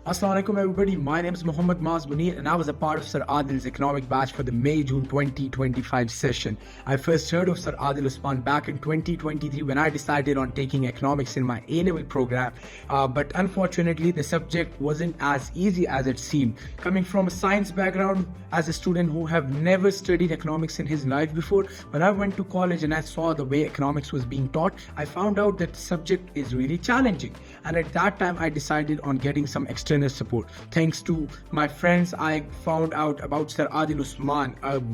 Assalamu alaikum everybody, my name is Muhammad Maaz Munir and I was a part of Sir Adil's economic batch for the May-June 2025 session. I first heard of Sir Adil Usman back in 2023 when I decided on taking economics in my A-level program, but unfortunately the subject wasn't as easy as it seemed. Coming from a science background as a student who have never studied economics in his life before, when I went to college and I saw the way economics was being taught, I found out that the subject is really challenging, and at that time I decided on getting some external support. Thanks to my friends, I found out about Sir Adil Usman,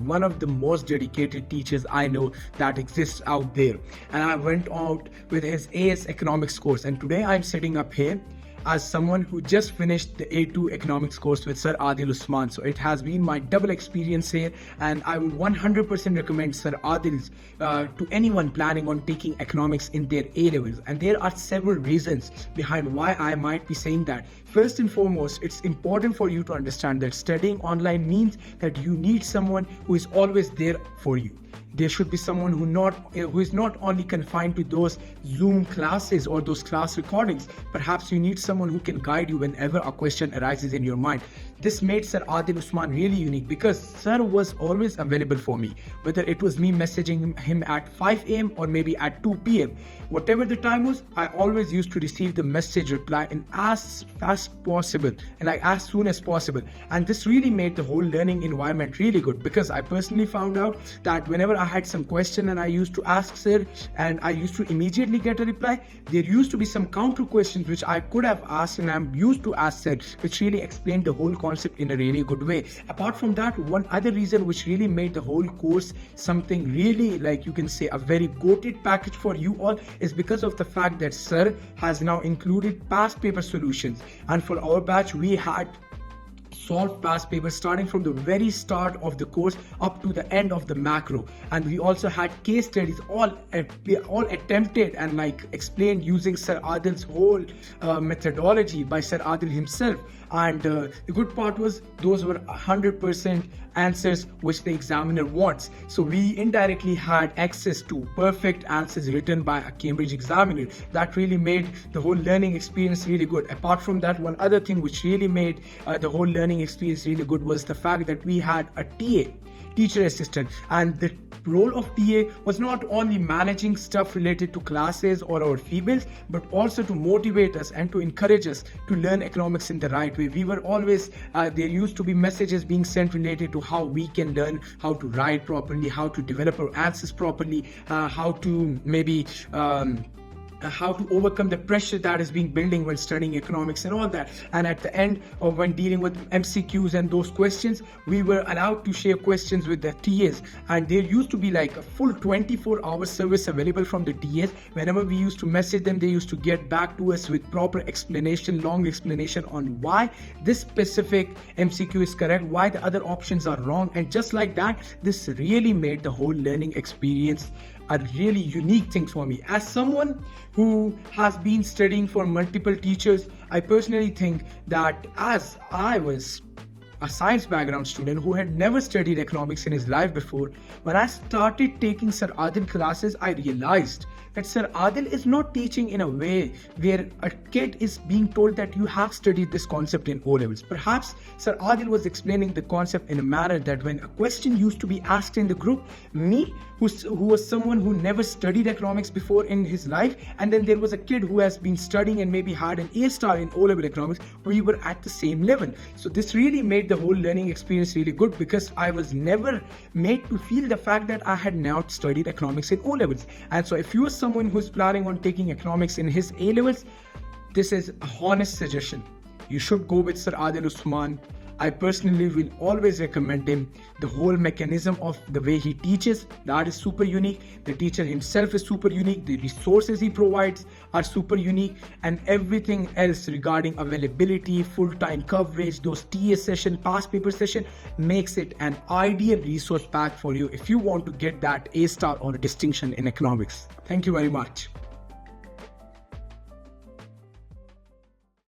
one of the most dedicated teachers I know that exists out there, and I went out with his AS economics course, and today I'm sitting up here as someone who just finished the A2 economics course with Sir Adil Usman. So it has been my double experience here, and I would 100% recommend Sir Adil's to anyone planning on taking economics in their A-levels. And there are several reasons behind why I might be saying that. First and foremost, it's important for you to understand that studying online means that you need someone who is always there for you. There should be someone who is not only confined to those Zoom classes or those class recordings. Perhaps you need someone who can guide you whenever a question arises in your mind. This made Sir Adil Usman really unique because Sir was always available for me, whether it was me messaging him at 5 a.m. or maybe at 2 p.m. Whatever the time was, I always used to receive the message reply in as fast possible and as soon as possible. And this really made the whole learning environment really good, because I personally found out that whenever I had some question and I used to ask Sir and I used to immediately get a reply, there used to be some counter questions which I could have asked and I'm used to ask Sir, which really explained the whole concept in a really good way. Apart from that, one other reason which really made the whole course something really, like you can say, a very goated package for you all is because of the fact that Sir has now included past paper solutions, and for our batch we had solved past papers starting from the very start of the course up to the end of the macro, and we also had case studies all attempted and explained using Sir Adil's whole methodology by Sir Adil himself. And the good part was those were 100% answers which the examiner wants, so we indirectly had access to perfect answers written by a Cambridge examiner. That really made the whole learning experience really good. Apart from that, one other thing which really made the whole learning experience really good was the fact that we had a TA, teacher assistant, and the role of TA was not only managing stuff related to classes or our females, but also to motivate us and to encourage us to learn economics in the right way. We were always, there used to be messages being sent related to how we can learn how to write properly, how to develop our answers properly, how to maybe how to overcome the pressure that is being building when studying economics and all that. And at the end of when dealing with MCQs and those questions, we were allowed to share questions with the TAs, and there used to be like a full 24-hour service available from the TAs. Whenever we used to message them, they used to get back to us with proper explanation, long explanation on why this specific MCQ is correct, why the other options are wrong. And just like that, this really made the whole learning experience a really unique thing for me. As someone who has been studying for multiple teachers, I personally think that as I was a science background student who had never studied economics in his life before, when I started taking Sir Adil classes, I realized that Sir Adil is not teaching in a way where a kid is being told that you have studied this concept in O-levels. Perhaps Sir Adil was explaining the concept in a manner that when a question used to be asked in the group, me, who was someone who never studied economics before in his life, and then there was a kid who has been studying and maybe had an A-star in O-level economics, we were at the same level. So this really made the whole learning experience really good, because I was never made to feel the fact that I had not studied economics in O-levels. And so if you are someone who's planning on taking economics in his A-levels, this is a honest suggestion. You should go with Sir Adil Usman. I personally will always recommend him. The whole mechanism of the way he teaches, that is super unique. The teacher himself is super unique. The resources he provides are super unique, and everything else regarding availability, full-time coverage, those TA session, past paper session makes it an ideal resource pack for you if you want to get that A-star or a distinction in economics. Thank you very much.